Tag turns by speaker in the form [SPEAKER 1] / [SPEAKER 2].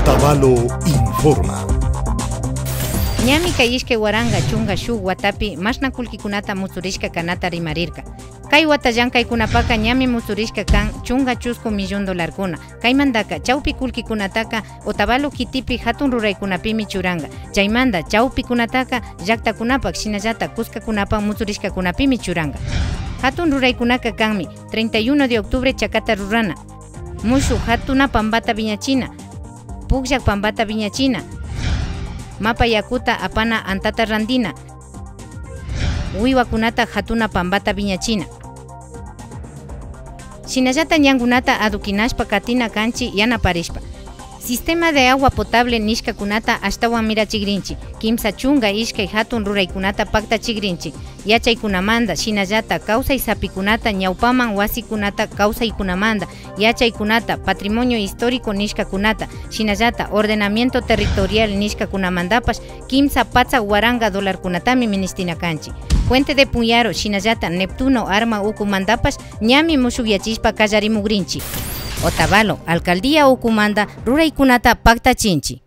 [SPEAKER 1] Otavalo informa.
[SPEAKER 2] Ñami kayishke waranga chunga shuk watapi mashna kulkikunata musurishka kanata rimarirka. Kay wata llankaykunapaka ñami musurishka kan chunga chusku $1,000,000 kaymandaka chawpi kulkikunataka Otavalo kitipi hatun ruraykunapimi churanga. Chaymanda chawpikunataka llaktakunapak shinallata kuskakunapak musurishkakunapimi churanga. Hatun ruraykunaka kanmi 31 de octubre chakata rurana, mushu hatuna pambata viñachina, pukllak pambata viñachina, mapa yakuta apana antata randina, wiwakunata hatuna pambata viñachina. Shinallata ñankunata adukinashpa katina kanchi yanaparishpa. Sistema de agua potable nishkakunata ashtawan mirachigrinchi, kimsa chunga ishkay hatun ruraykunata paktachigrinchi, yachaykunamanda shinallata kawsay sapikunata ñawpaman wasikunata kawsaykunamanda, yachaykunata patrimonio histórico nishkakunata, shinallata ordenamiento territorial nishkakunamandapash kimsa patsa waranga $kunatami ministina kanchi. Puente de Puñaro shinallata Neptuno arma ukumandapash ñami mushuyachishpa kallarimugrinchi. Otavalo, alcaldía ukumanda ruraykunata paktachinchi.